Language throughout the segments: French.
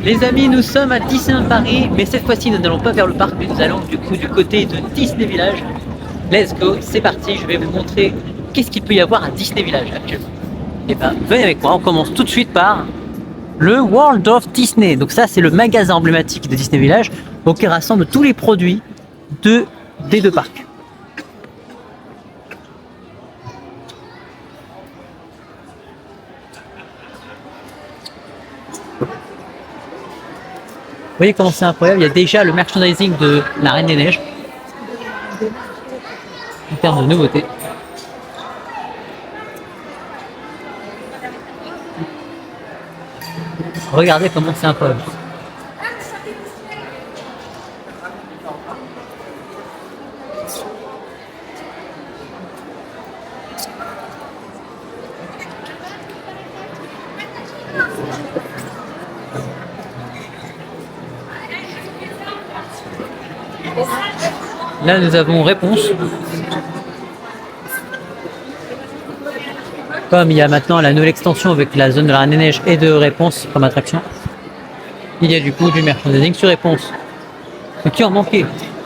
Les amis, nous sommes à Disneyland Paris, mais cette fois-ci nous n'allons pas vers le parc, mais nous allons du coup du côté de Disney Village. Let's go, c'est parti, je vais vous montrer qu'est-ce qu'il peut y avoir à Disney Village actuellement. Et ben, venez avec moi, on commence tout de suite par le World of Disney. Donc ça, c'est le magasin emblématique de Disney Village, donc il rassemble tous les produits des deux parcs. Vous voyez comment c'est incroyable, il y a déjà le merchandising de la Reine des Neiges en termes de nouveautés. Regardez comment c'est incroyable. Là, nous avons Réponse. Comme il y a maintenant la nouvelle extension avec la zone de la Reine des Neiges et de Réponse comme attraction, il y a du coup du merchandising sur Réponse. Ce qui en manquait.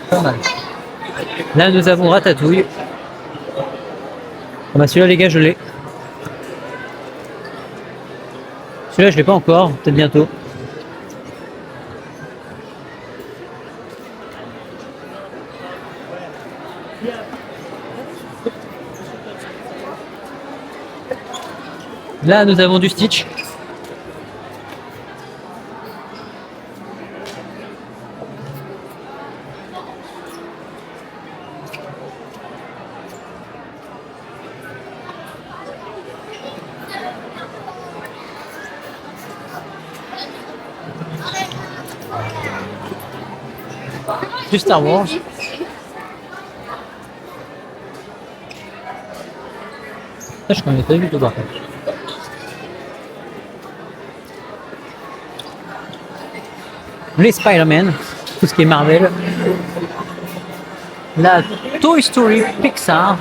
Pas mal. Là, nous avons Ratatouille. Ah bah celui-là, les gars, je l'ai. Celui-là, je l'ai pas encore. Peut-être bientôt. Là, nous avons du Stitch. Du Star Wars. Ça, je connais pas du tout par contre. Les Spider-Man, tout ce qui est Marvel. La Toy Story Pixar.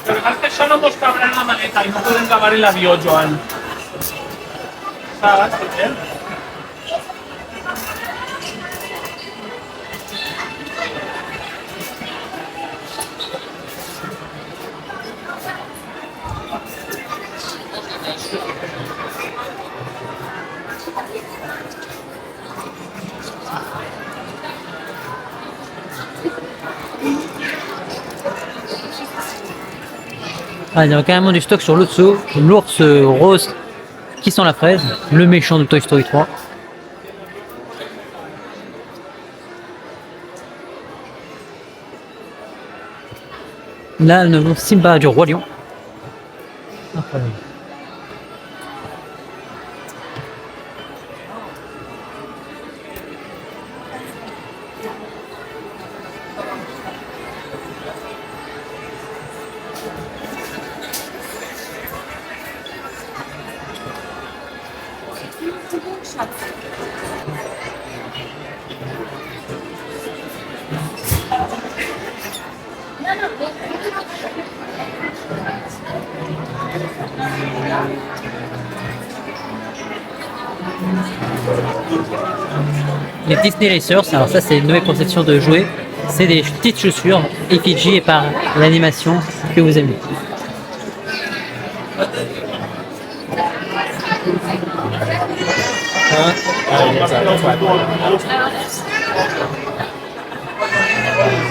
Antes solo nos cabrán la maleta y no pueden cavar el avión, Joan. ¿Sabes? Ah, il y a carrément du stock sur l'ours rose qui sent la fraise, le méchant de Toy Story 3. Là, nous avons Simba du Roi Lion. Incroyable. Les Disney Racers, alors ça c'est une nouvelle conception de jouets, c'est des petites chaussures effigies par l'animation que vous aimez.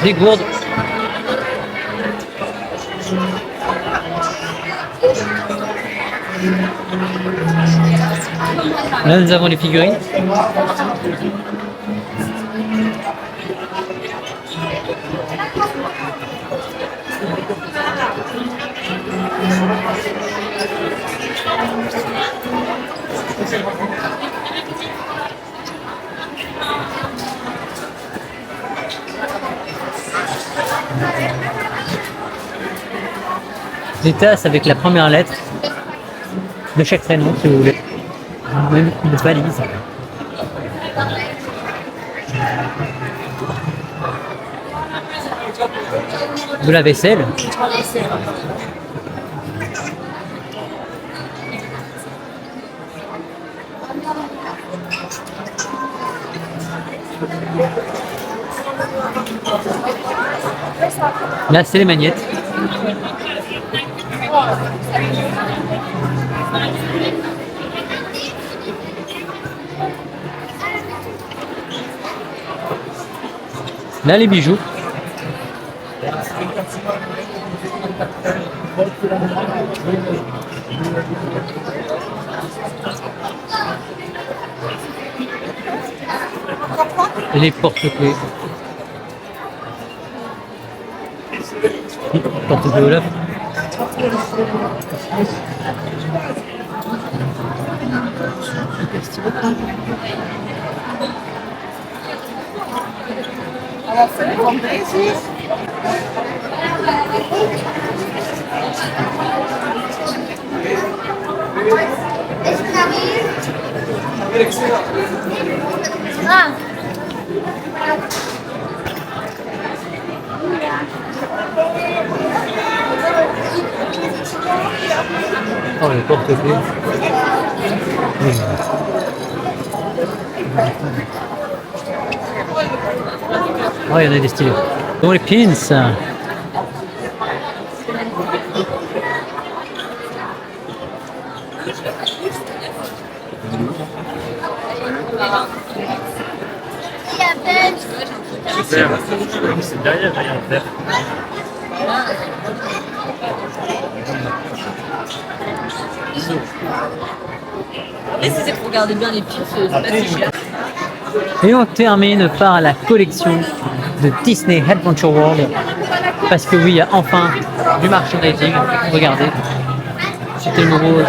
Des gourdes. Là nous avons les figurines. Des tasses avec la première lettre de chaque prénom si vous voulez. Même une valise. De la vaisselle. Là, c'est les magnettes. Là, les bijoux. Les porte-clés. Porte-clés Olaf. Ah. Oh, les porte-clés. Oui. Oh, il y en a des stylés. Donc les pins. C'est derrière, derrière. Et si c'est pour regarder bien les pins, c'est pas si cher. Et on termine par la collection de Disney Adventure World. Parce que oui, il y a enfin du merchandising. Regardez. C'était le moment de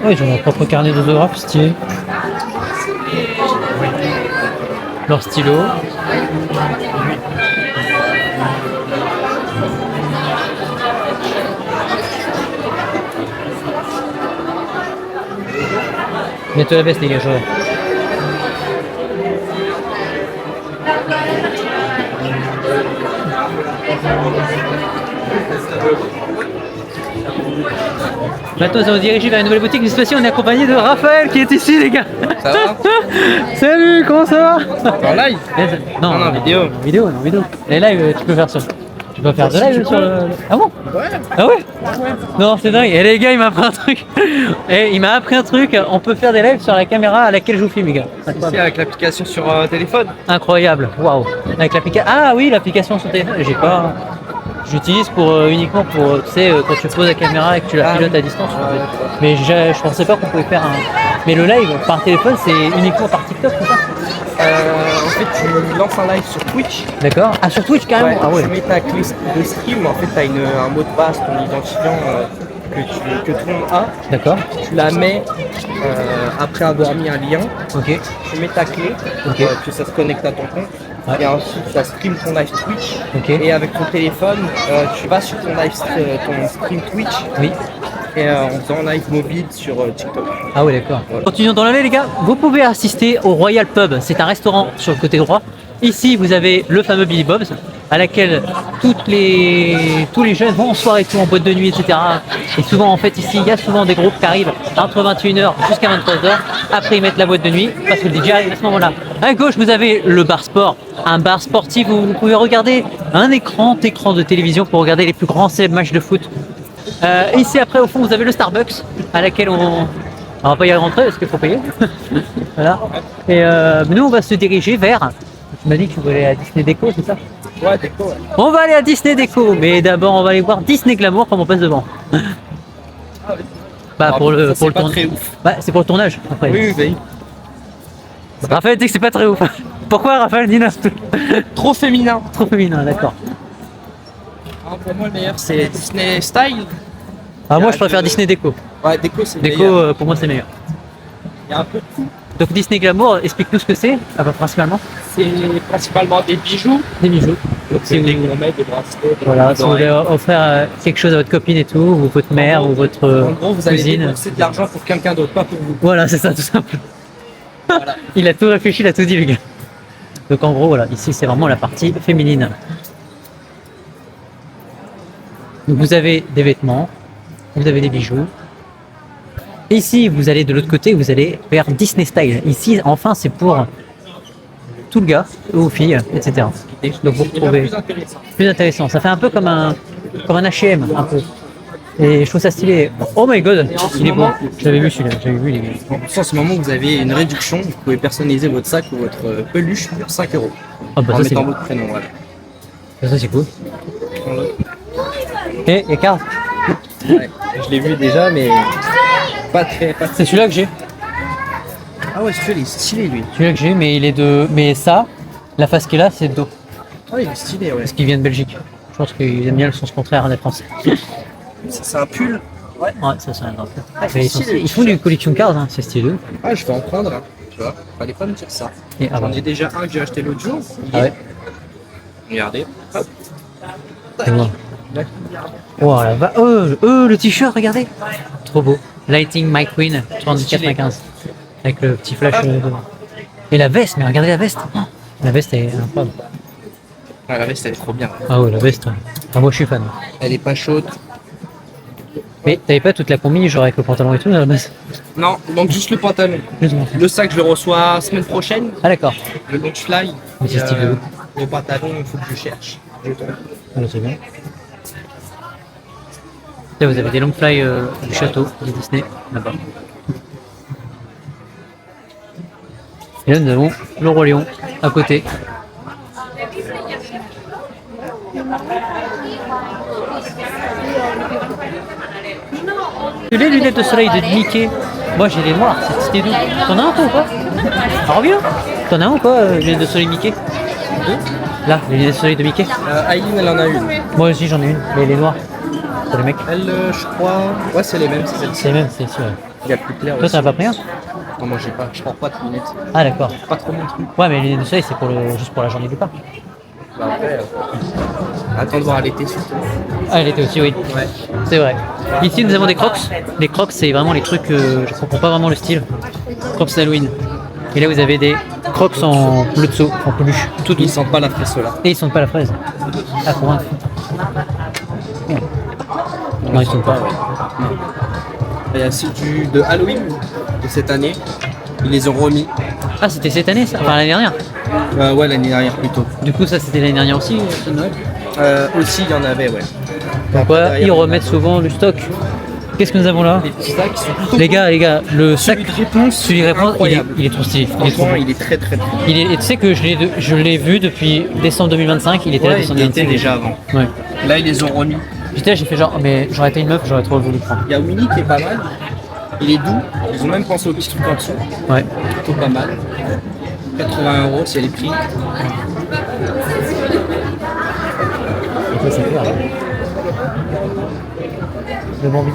oui, ils ont leur propre carnet d'autographes, stylé. Leur stylo. Bientôt la veste, les gars, je vois. Maintenant, nous allons diriger vers une nouvelle boutique. Mais cette fois-ci, on est accompagné de Raphaël qui est ici, les gars. Ça va? Salut, comment ça va? En live? Non, vidéo. Vidéo, non, vidéo. Et live, tu peux faire ça. Tu peux faire de live sur le. Ah bon? Ouais. Ah ouais? Non, c'est dingue. Et les gars, il m'a appris un truc. Et il m'a appris un truc. On peut faire des lives sur la caméra à laquelle je vous filme, les gars. Ici avec l'application sur téléphone. Incroyable. Waouh. Avec l'application. Ah oui, l'application sur téléphone. J'ai pas. J'utilise pour uniquement pour, tu sais, quand tu poses la caméra et que tu la pilotes à distance. En fait. Mais je pensais pas qu'on pouvait faire un. Mais le live par téléphone, c'est uniquement par TikTok, c'est ça? En fait, tu lances un live sur Twitch. D'accord. Ah, sur Twitch carrément. Ouais, Ah ouais. tu mets ta clé de stream. En fait, tu as un mot de passe, ton identifiant que tout le monde a. D'accord. Tu la mets après avoir mis un lien. Ok. Tu mets ta clé, Ok. que ça se connecte à ton compte. Ouais. Et ensuite, tu vas stream ton live Twitch. Ok. Et avec ton téléphone, tu vas sur ton ton stream Twitch. Oui. Et en faisant un live mobile sur TikTok. Ah ouais, d'accord. Voilà. Continuons dans l'allée, les gars. Vous pouvez assister au Royal Pub. C'est un restaurant sur le côté droit. Ici, vous avez le fameux Billy Bob's, à laquelle tous les jeunes vont en soirée, tout en boîte de nuit, etc. Et souvent, en fait, ici, il y a souvent des groupes qui arrivent entre 21h jusqu'à 23h. Après, ils mettent la boîte de nuit parce que le DJ arrive à ce moment-là. À gauche, vous avez le bar sport, un bar sportif où vous pouvez regarder un écran de télévision pour regarder les plus grands célèbres matchs de foot. Ici, après, au fond, vous avez le Starbucks, à laquelle on va pas y rentrer parce qu'il faut payer. Voilà. Et nous, on va se diriger vers. Tu m'as dit que tu voulais aller à Disney Déco, c'est ça? Ouais, déco, ouais. On va aller à Disney Déco, mais d'abord, on va aller voir Disney Glamour comme on passe devant. Bah, pour le c'est pas tournage. très ouf. Bah, c'est pour le tournage, après. Oui, oui. Raphaël dit que c'est pas très ouf. Pourquoi Raphaël dit non? Trop féminin. Trop féminin, d'accord. Pour moi, le meilleur, c'est Disney Style. Ah, moi, je préfère Disney Déco. Ouais, déco, c'est le Déco, meilleur. pour moi, c'est meilleur. Il y a un peu de tout. Donc, Disney Glamour, explique-nous ce que c'est, principalement. C'est principalement des bijoux. Des bijoux. Donc, Si c'est des vous- gommettes, des bracelets. des Voilà, si vous oreilles. voulez offrir quelque chose à votre copine et tout, ou votre mère, ou votre En gros, vous allez cousine. débourser de l'argent pour quelqu'un d'autre, pas pour vous. Voilà, c'est ça, tout simple. Voilà. Il a tout réfléchi, il a tout dit, les gars. Donc en gros, voilà, ici c'est vraiment la partie féminine. Donc vous avez des vêtements, vous avez des bijoux. Et ici, vous allez de l'autre côté, vous allez vers Disney Style. Ici, enfin, c'est pour tout le gars, aux filles, etc. Donc vous retrouvez plus intéressant. Ça fait un peu comme un H&M, un peu. Et je trouve ça stylé. Oh my god, il est beau. J'avais vu celui-là, j'avais vu les. En ce moment, vous avez une réduction. Vous pouvez personnaliser votre sac ou votre peluche pour 5 €. Oh bah En ça c'est mettant cool. votre prénom. Voilà. Ça c'est cool. Et Carl, Ouais, je l'ai vu déjà, mais pas très. c'est celui-là que j'ai. Ah ouais, celui-là il est stylé lui. Celui-là que j'ai, mais il est de. Mais ça, la face qu'il a, c'est de dos. Ah, il est stylé, ouais. Parce qu'il vient de Belgique. Je pense qu'ils aiment bien le sens contraire des Français. C'est un pull. Ouais, ça c'est un grand peu. Ah, c'est Mais stylé, ils font du collection card, hein, c'est stylé. Ah, je vais en prendre. Hein. Tu vois, fallait pas me dire ça. Et J'en ai déjà un que j'ai acheté l'autre jour. Ah ouais. Regardez. Hop. C'est bon. Oh, le t-shirt, regardez. Trop beau. Lighting My Queen, 34,95. Avec le petit flash devant. Et la veste, mais regardez la veste. Oh, la veste est incroyable. Ah, la veste elle est trop bien. Ah ouais, la veste. Ah, moi je suis fan. Elle est pas chaude. Mais t'avais pas toute la combi, genre avec le pantalon et tout, à la base? Non, il manque juste le pantalon. Le sac, je le reçois semaine prochaine. Ah d'accord. Le Launch Fly. Mais c'est stylé. Le pantalon, il faut que je cherche. Ah, c'est bien. Là, vous avez des long fly du château de Disney, là-bas. Et là, nous avons le Roi Lion à côté. Les lunettes de soleil de Mickey, moi j'ai les noires, c'est stylé d'où? T'en as un toi ou pas? Ah, reviens. T'en as un ou pas, les lunettes de soleil Mickey? Là, les lunettes de soleil de Mickey? Aileen, elle en a une. Moi aussi j'en ai une, mais les noires. Pour les mecs. Elle, je crois. Ouais, c'est les mêmes, c'est celle-ci. C'est les mêmes, c'est sûr. Il y a plus clair. Toi, t'en as pas pris un? Non, moi j'ai pas. Je prends pas de lunettes. Ah, d'accord. Pas trop mon truc. Ouais, mais les lunettes de soleil, c'est pour juste pour la journée du parc. Bah, après, attends de voir à l'été surtout. Ah, elle était aussi, oui. Ouais. C'est vrai. Ici, nous avons des crocs. Les crocs, c'est vraiment les trucs, je comprends pas vraiment le style. Crocs d'Halloween. Et là, vous avez des crocs en bleu-de-seau, en peluche. Tout doux. Ils sentent pas la fraise là. Et ils sentent pas la fraise. Ah, pour un. Non, ils sentent pas. Il y a aussi de Halloween de cette année. Ils les ont remis. Ah, c'était cette année, ça? Enfin, l'année dernière. Ouais, l'année dernière plutôt. Du coup, ça, c'était l'année dernière aussi, ce Noël. Aussi, il y en avait, ouais. Pourquoi Derrière, ils il y en a. remettent souvent du stock? Qu'est-ce que nous avons là? Les petits sacs sont plutôt Les gars, le sac, Celui de réponse, celui de réponse, incroyable. il est trop stylé. Il est trop Franchement, beau. il est très très très. Et tu sais que je l'ai vu depuis décembre 2025, il était là Ouais, décembre il était 2025. déjà avant. Ouais. Là, ils les ont remis. J'étais là, j'ai fait genre, mais j'aurais été une meuf, j'aurais trop voulu le prendre. Il y a Winnie qui est pas mal. Il est doux. Ils ont même pensé au petit truc en dessous. Ouais. Plutôt pas mal. 80 € si elle est prise. Et ça, c'est clair. Le Bambi.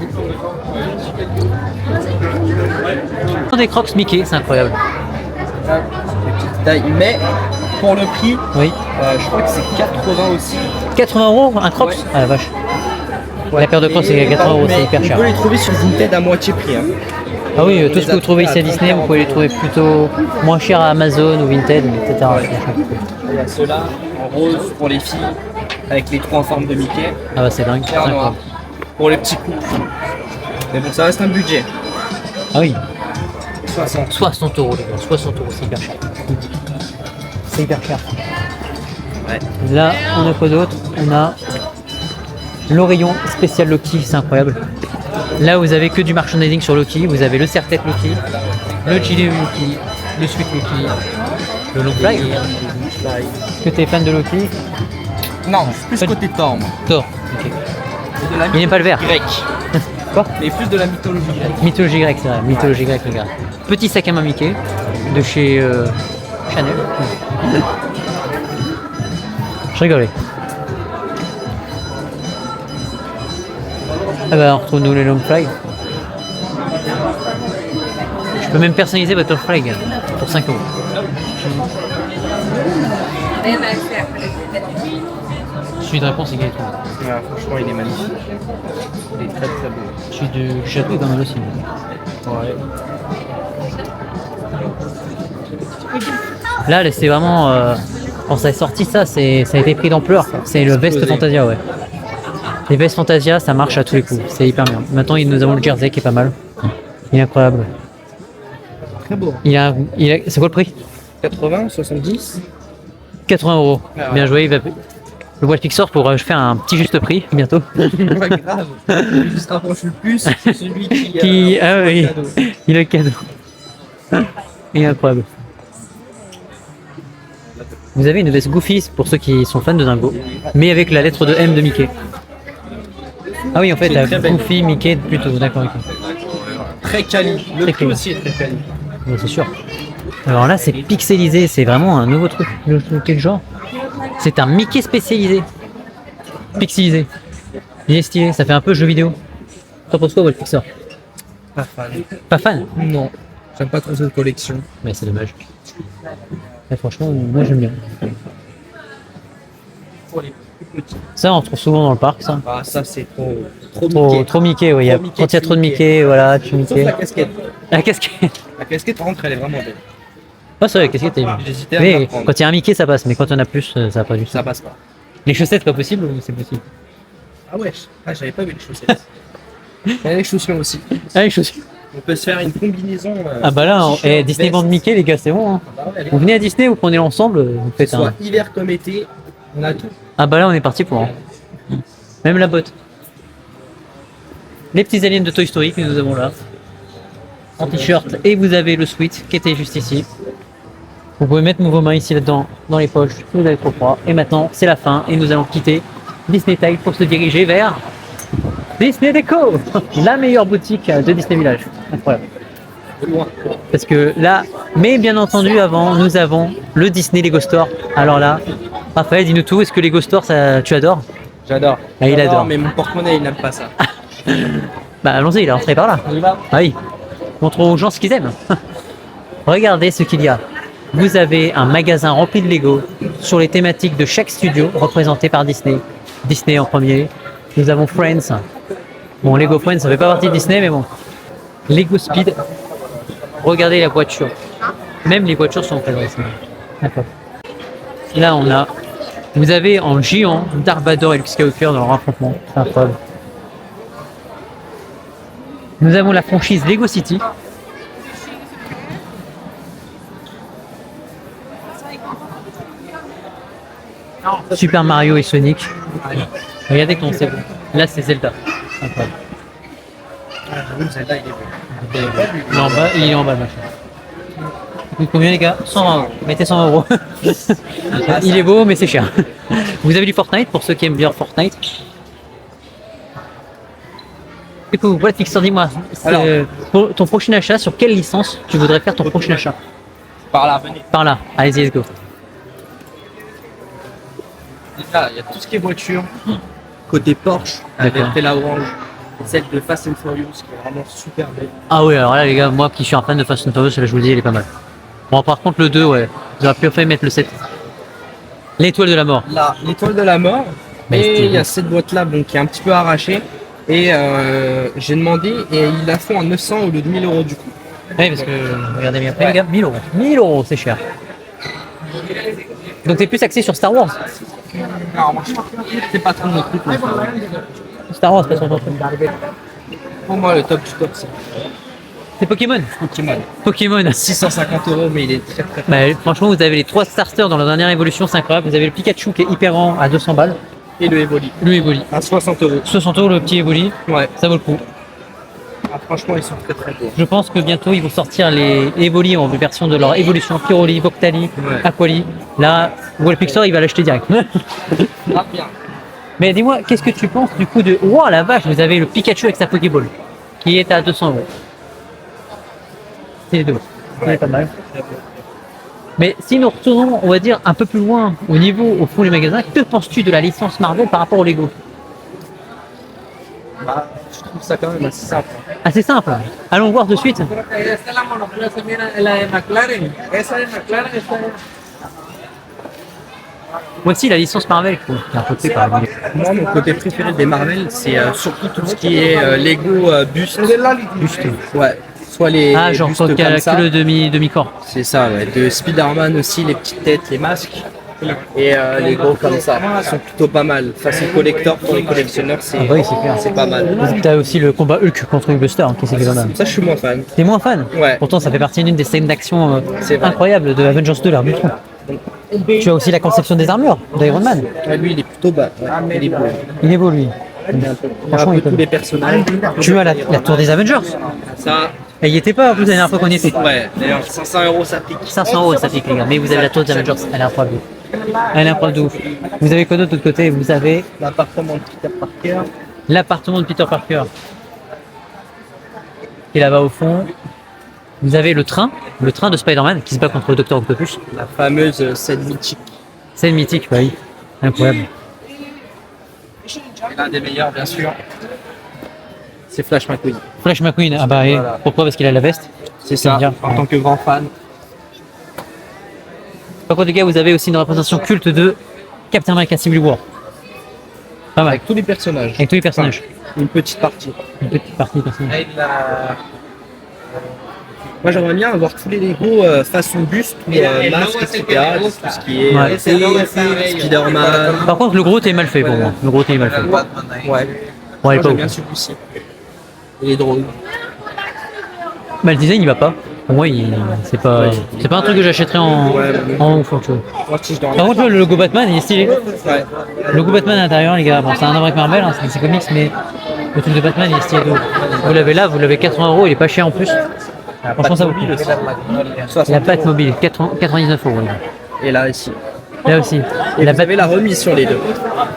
Des crocs Mickey, c'est incroyable. Taille. Mais pour le prix, Oui. je crois que c'est 80 aussi. 80 € un crocs? Ouais. Ah la vache. La paire de crocs, c'est 80 €, c'est Mais hyper cher. On peut les trouver sur Vinted à moitié prix. Hein. Ah oui, tout les ce que a vous trouvez ici à trouvés à Disney, vous 30, pouvez les trouver plutôt moins cher à Amazon ou Vinted, etc. Il y a ceux-là en rose pour les filles avec les trous en forme de Mickey. Ah bah c'est dingue. Et en noir pour les petits couples. Mais bon, ça reste un budget. Ah oui, 60. 60 € les gars, 60 €, c'est hyper cher. C'est hyper cher. Ouais. Là, on a quoi d'autre? On a l'Orion spécial Loki, c'est incroyable. Là, vous avez que du merchandising sur Loki. Vous avez le serre-tête Loki, le gilet Loki, le sweat Loki, le long fly. Est-ce que tu es fan de Loki? Non, plus côté Thor. moi. Thor. Ok. De la Il n'aime pas le vert. grecque. Quoi? Mais plus de la mythologie grecque. Mythologie grecque, c'est vrai. Mythologie grecque, les gars. Petit sac à main Mickey de chez Chanel. Je rigolais. Ah bah on retrouve nous les long fly. Je peux même personnaliser votre long fly gars, pour 5 €. Celui de réponse est Gaëtan. Franchement, il est magnifique. Il est très très beau. Celui du château est pas mal aussi. Ouais. Là, c'est vraiment. Quand ça est sorti, ça a été pris d'ampleur. C'est le Vest Fantasia, ouais. Les Vest Fantasia, ça marche à tous les coups. C'est hyper bien. Maintenant, nous avons le Jersey qui est pas mal. Il est incroyable. Très beau. C'est quoi le prix? 80, 70. 80 €. Ah. Bien joué. Le Wild Pixor pour faire un petit juste prix bientôt. Ouais, grave. Celui qui se rapproche le plus, c'est celui Ah oui, le cadeau. il a le cadeau. Il est incroyable. Vous avez une veste Goofy pour ceux qui sont fans de Dingo, mais avec la lettre de M de Mickey. Ah oui, en fait, C'est la très belle. Goofy, Mickey plutôt, d'accord. Ok. Très quali. Le Très prix quali. aussi est très quali. Ouais, c'est sûr. Alors là, c'est pixelisé, c'est vraiment un nouveau truc. Quel genre? C'est un Mickey spécialisé. Pixelisé. Il est stylé, ça fait un peu jeu vidéo. T'en penses quoi, Wild Pixor? Pas fan. Pas fan? Non. J'aime pas trop cette collection. Mais c'est dommage. Mais franchement, moi j'aime bien. Pour les plus petits. Ça, on trouve souvent dans le parc, ça. Ah, ça, c'est trop Mickey. Trop Mickey, oui. Trop Mickey, Quand il y a trop de Mickey, voilà, tu Sauf Mickey. la casquette. La casquette. La casquette, par contre, elle est vraiment belle. Ah, c'est vrai, la casquette est bien. J'hésitais à Mais la prendre. quand il y a un Mickey, ça passe, mais quand on a plus, ça va pas du tout. Ça passe pas. Les chaussettes, pas possible ou c'est possible? Ah ouais, j'avais pas vu les chaussettes. Il y a les chaussures aussi. Ah, les chaussures. On peut se faire une combinaison. Ah, bah là, t-shirt, Disney Band veste. Mickey, les gars, c'est bon. Hein. Ah bah ouais, allez. Vous venez à Disney, vous prenez l'ensemble, vous Que faites ce soit un. hiver comme été, on a tout. Ah, bah là, on est parti pour. Même la botte. Les petits aliens de Toy Story que nous avons là. En t-shirt. Et vous avez le sweat qui était juste ici. Vous pouvez mettre vos mains ici là-dedans, dans les poches, si vous avez trop froid. Et maintenant, c'est la fin et nous allons quitter Disney Tile pour se diriger vers Disney Déco, la meilleure boutique de Disney Village. Incroyable. Loin. Parce que là, mais bien entendu, avant, nous avons le Disney Lego Store. Alors là, Raphaël, dis-nous tout. Est-ce que Lego Store, ça, tu adores? J'adore. Ah, il adore. Mais mon porte-monnaie, il n'aime pas ça. Bah allons-y, il est rentré par là. On y va. Ah oui, montre aux gens ce qu'ils aiment. Regardez ce qu'il y a. Vous avez un magasin rempli de Lego sur les thématiques de chaque studio représenté par Disney. Disney en premier. Nous avons Friends. Bon, Lego Friends, ça fait pas partie de Disney, mais bon. Lego Speed. Regardez la voiture. Même les voitures sont présentes ici. D'accord. Là, on a. Vous avez en géant Darth Vader et Luke Skywalker dans leur affrontement. C'est incroyable. Nous avons la franchise Lego City. Super Mario et Sonic. Regardez comment c'est beau. Là, c'est Zelda. Incroyable. Ah, j'avoue, celle-là, il est beau. Il est en bas, il est en bas, le machin. Il coûte combien, les gars? 120 €. Mettez 100 €. Il est beau, mais c'est cher. Vous avez du Fortnite pour ceux qui aiment bien Fortnite. Du coup, voilà, Pixar, dis-moi, Alors. pour ton prochain achat, sur quelle licence tu voudrais faire ton prochain achat? Par là, venez. Par là, allez-y, let's go. Déjà, il y a tout ce qui est voiture. Côté Porsche, avec D'accord. la orange. Celle de Fast and Furious, qui est vraiment super belle. Ah ouais, alors là, les gars, moi qui suis un fan de Fast and Furious, là, je vous le dis, il est pas mal. Bon, par contre, le 2, ouais, j'aurais pu faire mettre le 7. L'étoile de la mort. Là, l'étoile de la mort. Mais Et c'était- il y a cette boîte-là bon, qui est un petit peu arrachée. Et j'ai demandé et ils la font à 900 au lieu de 1000 € du coup. Oui, parce que, regardez bien, les gars, 1000 €. 1000 €, c'est cher. Donc t'es plus axé sur Star Wars. Alors, moi, c'est pas trop mon truc. mais Star Wars, pas sur ton truc. pour moi, le top du top, c'est C'est Pokémon. Pokémon. Pokémon. 650 €, mais il est très très. Bah, franchement, vous avez les 3 starters dans la dernière évolution, c'est incroyable. Vous avez le Pikachu qui est hyper rang à 200 balles. Et le Evoli. Le Evoli. À 60 €. 60 € le petit Evoli, Ouais. ça vaut le coup. Ah, franchement, ils sont très très beaux. Je pense que bientôt ils vont sortir les Evoli en version de leur évolution. Pyroli, Voctali, Ouais. Aquali. Là, Wall Pixar il va l'acheter direct. Ah, bien. Mais dis-moi, qu'est-ce que tu penses du coup de. Wow, la vache, vous avez le Pikachu avec sa Pokéball qui est à 200 €. C'est les deux. C'est pas mal. Mais si nous retournons, on va dire, un peu plus loin au niveau, au fond des magasins, que penses-tu de la licence Marvel par rapport au Lego? Bah, je trouve ça quand même assez simple. Assez simple. Allons voir de suite. Esta es la monoplaza, mira, la de McLaren. Esa de McLaren está. Voici la licence Marvel. Qui est un peu fait par la- Moi, mon côté préféré des Marvel, c'est surtout tout ce qui est Lego Buste. Ouais. soit les Ah, genre bustes quand il y a comme que ça. le demi-corps. C'est ça, ouais. De Spider-Man aussi, les petites têtes, les masques. Et les gros comme ça. Ils sont plutôt pas mal. Façon collector pour les collectionneurs, c'est Ah bah oui, c'est clair. pas mal. T'as aussi le combat Hulk contre Hulkbuster, hein, qui c'est pas mal. Ça, je suis moins fan. T'es moins fan? Ouais. Pourtant, ça fait partie d'une des scènes d'action C'est vrai. incroyables de Avengers 2, l'ère du trou. Tu as aussi la conception des armures d'Iron Man. Ouais, lui, il est plutôt bas. Ouais, il est beau. Il est beau, lui. Il y a un Franchement, peu il est tous pas les personnages. Tu as la tour des Avengers. Ça, Elle y était pas, vous, la dernière fois qu'on y était. ouais. D'ailleurs, 500 euros, ça pique. 500 € ça pique, les gars. Mais vous avez la tour des Avengers, elle est incroyable. Elle est incroyable de ouf. Vous avez quoi d'autre de l'autre côté? Vous avez L'appartement de Peter Parker. l'appartement de Peter Parker, qui est là-bas au fond. Vous avez le train de Spider-Man qui se bat contre le Docteur Octopus. La fameuse scène mythique. C'est le mythique, bah oui. Incroyable. L'un des meilleurs, bien sûr. C'est Flash McQueen. Flash McQueen, ah bah et Voilà. pourquoi? Parce qu'il a la veste. C'est ça, bien. en tant que grand fan. Par contre, les gars, vous avez aussi une représentation culte de Captain America Civil War. Pas mal. Avec tous les personnages. Avec tous les personnages. Une petite partie. Une petite partie des personnages. Moi, j'aimerais bien avoir tous les Lego façon buste, ou masque, etc. Tout ce qui est Ouais. Spider-Man. Par contre, le gros est mal fait pour moi. Le gros est mal fait. Ouais. Ouais, Moi, il est pas j'aime ouf. bien celui-ci. Il est drôle. Bah, le design il va pas. Pour moi, c'est pas un truc que j'achèterais en ouf. Tu vois. Moi, si je dois en Par contre, le logo Batman il est stylé. Ouais. Le logo Batman à l'intérieur, les gars, bon, c'est un vrai avec Marvel, hein, c'est comics, mais le truc de Batman il est stylé. De ouf. Vous l'avez là, vous l'avez 80 €, il est pas cher en plus. Franchement, ça vaut le coup. La Batmobile, 99 €. Les gars. Et là, ici. Là aussi. Et La vous avez la remise sur les deux.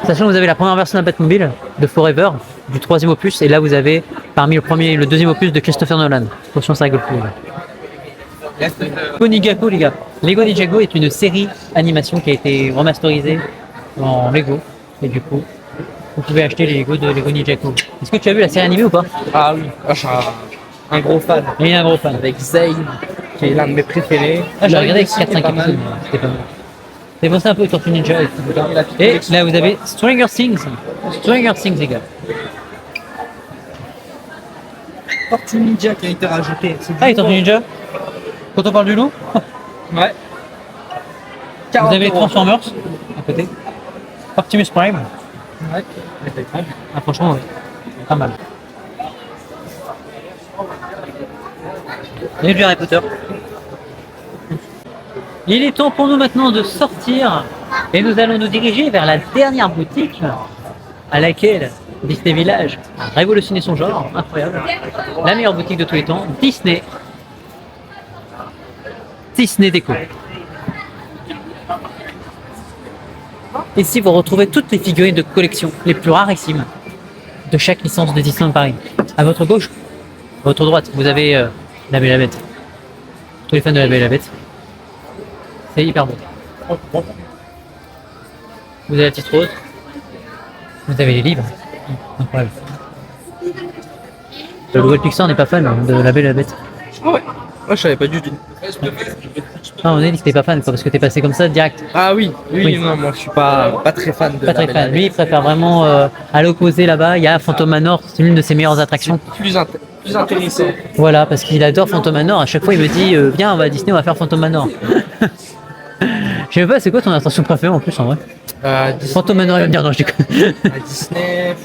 Sachant que vous avez la première version de la Batmobile de Forever, du 3e opus, et là vous avez parmi le premier et le 2e opus de Christopher Nolan. Attention, ça rigole plus. Lego Ninjago, les gars. Lego Ninjago est une série animation qui a été remasterisée en Lego. Et du coup, vous pouvez acheter les Lego de Lego Ninjago. Est-ce que tu as vu la série animée ou pas? Ah oui. Ah, je suis un gros fan. Il est un gros fan. Avec Zane, qui est l'un de mes préférés. Ah, j'ai regardé avec Là, il est 4-5 pas mal. épisodes, mais c'était pas mal. C'est pensé un peu aux Tortues Ninja et tout. Et là vous avez Stranger Things. Stranger Things, les gars. Tortue Ninja qui a été rajouté. C'est Ah, les Tortues Ninja. Quand on parle du loup, Ouais. vous avez les Transformers à côté. Optimus Prime. Ouais. Ah, franchement, ouais. Pas mal. Et du Harry Potter. Il est temps pour nous maintenant de sortir et nous allons nous diriger vers la dernière boutique à laquelle Disney Village a révolutionné son genre, incroyable. La meilleure boutique de tous les temps, Disney. Disney Déco. Ici, vous retrouvez toutes les figurines de collection les plus rarissimes de chaque licence de Disneyland Paris. À votre gauche, à votre droite, vous avez La Belle et la Bête. Tous les fans de La Belle et la Bête. C'est hyper beau. Vous avez la petite rose. Vous avez les livres. Incroyable. Le nouvel Pixar n'est pas fan de La Belle et la Bête. Ah ouais. Moi, je savais pas du tout. Ah, on a dit que t'es pas fan, quoi, parce que t'es passé comme ça direct. Ah oui, oui, Oui. non, moi je suis pas très fan de Pas très la Belle et la fan. Lui, il préfère vraiment à l'opposé là-bas. Il y a Phantom Manor, c'est l'une de ses meilleures attractions. Bête. Plus intéressant. Voilà, parce qu'il adore Phantom Manor. À chaque fois, il me dit viens, on va à Disney, on va faire Phantom Manor. Je sais pas, c'est quoi ton attraction préférée en plus en vrai? Disney, Phantom Manor, il va me dire non, je déconne. Disney,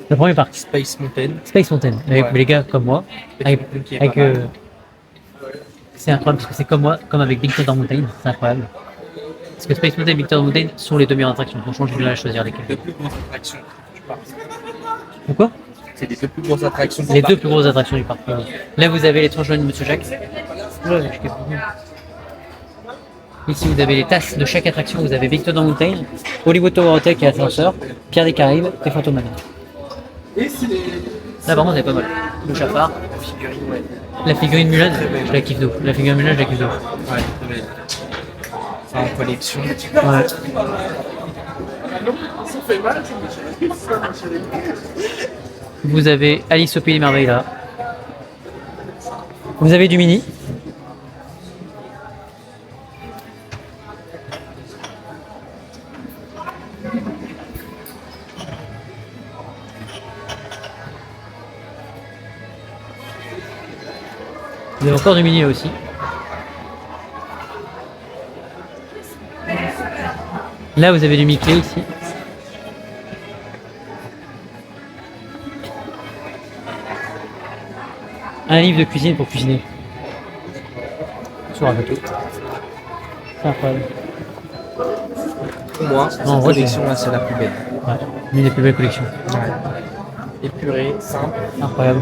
Le premier parc, Space Mountain. Space Mountain, avec Ouais. les gars comme moi. Avec, Qui est avec, pas mal. c'est incroyable parce que c'est comme moi, comme avec Big Thunder Mountain, c'est incroyable. Parce que Space Mountain et Big Thunder Mountain sont les deux meilleures attractions. Franchement, j'ai du mal à choisir lesquelles. Les deux plus grosses attractions. Tu parles. Pourquoi? C'est les deux plus grosses attractions. du Les parc. deux plus grosses attractions du parc. Là, vous avez l'étrange journée de Monsieur Jacques. Ici, vous avez les tasses de chaque attraction. Vous avez Big Thunder Mountain, Hollywood Tower Hotel qui est ascenseur, Pierre des Caraïbes et Phantom Manor. Là, par contre, on est pas mal. Le chafard. La figurine Mulan, je la kiffe de ouf. La figurine Mulan, je la kiffe de ouf. Ouais, très bien. C'est en collection. Ouais. Vous avez Alice au Pays des Merveilles là. Vous avez du mini. encore du mini là aussi. Là, vous avez du Mickey aussi. Un livre de cuisine pour cuisiner. Sur un bateau. C'est incroyable. Pour moi, cette En vrai, collection là, c'est la plus belle. Ouais, l'une des plus belles collections. Ouais. Épurée, simple. Incroyable.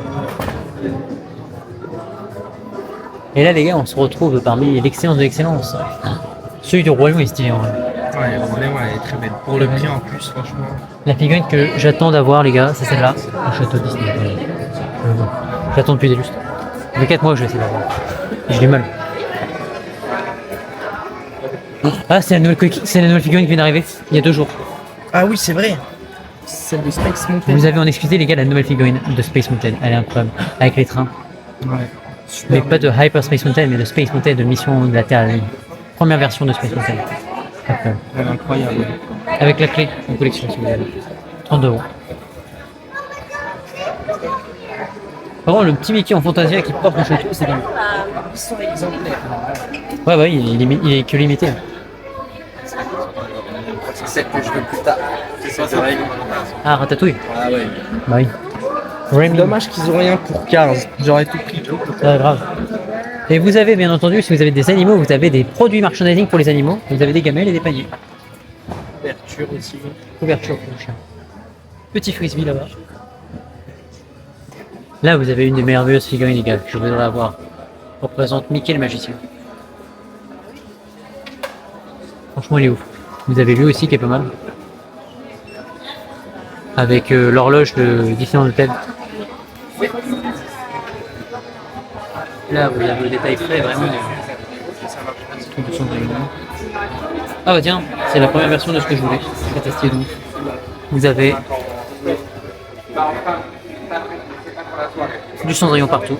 Et là, les gars, on se retrouve parmi l'excellence de l'excellence. Celui du Roi Lion est stylé en vrai. Ouais, vraiment, elle est très belle. Pour le prix en plus, franchement. La figurine que j'attends d'avoir, les gars, c'est celle-là. Un château Disney. J'attends depuis des lustres. Ça fait 4 mois que je vais essayer d'avoir. J'ai du mal. Ah, c'est la nouvelle figurine qui vient d'arriver il y a 2 jours. Ah oui, c'est vrai. Celle de Space Mountain. Vous avez en excusé, les gars, la nouvelle figurine de Space Mountain. Elle est incroyable. Avec les trains. Ouais. Mais Super. pas de Hyper Space Mountain, mais de Space Mountain de Mission de la Terre à la Lune. Première version de Space Mountain. Incroyable. Elle est incroyable. Avec la clé en collection, si vous voulez. 32 €. Par contre, le petit Mickey en Fantasia qui porte le château, c'est dingue. Ils sont exemplaires. Ouais, bah, il est que limité. C'est celle que je veux plus tard. C'est vrai. Ah, Ratatouille. Ah ouais. Bah oui. Rémi. Dommage qu'ils ont rien pour 15. J'aurais tout pris. Ah, grave. Et vous avez, bien entendu, si vous avez des animaux, vous avez des produits merchandising pour les animaux. Vous avez des gamelles et des paniers. Couverture aussi. Couverture pour le chien. Petit frisbee là-bas. Là, vous avez une des merveilleuses figurines, les gars, que je voudrais avoir. On représente Mickey le magicien. Franchement, il est ouf. Vous avez lui aussi qui est pas mal. Avec l'horloge de Disneyland Hotel. Là, vous avez le détail frais, vraiment. De son rayonnement. Ah bah tiens, c'est la première version de ce que je voulais. C'est testé donc. Vous avez du Cendrillon partout.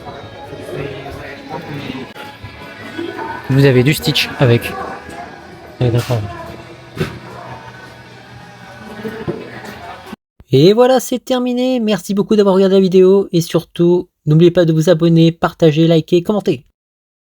Vous avez du Stitch avec. Et voilà, c'est terminé. Merci beaucoup d'avoir regardé la vidéo et surtout, n'oubliez pas de vous abonner, partager, liker, commenter.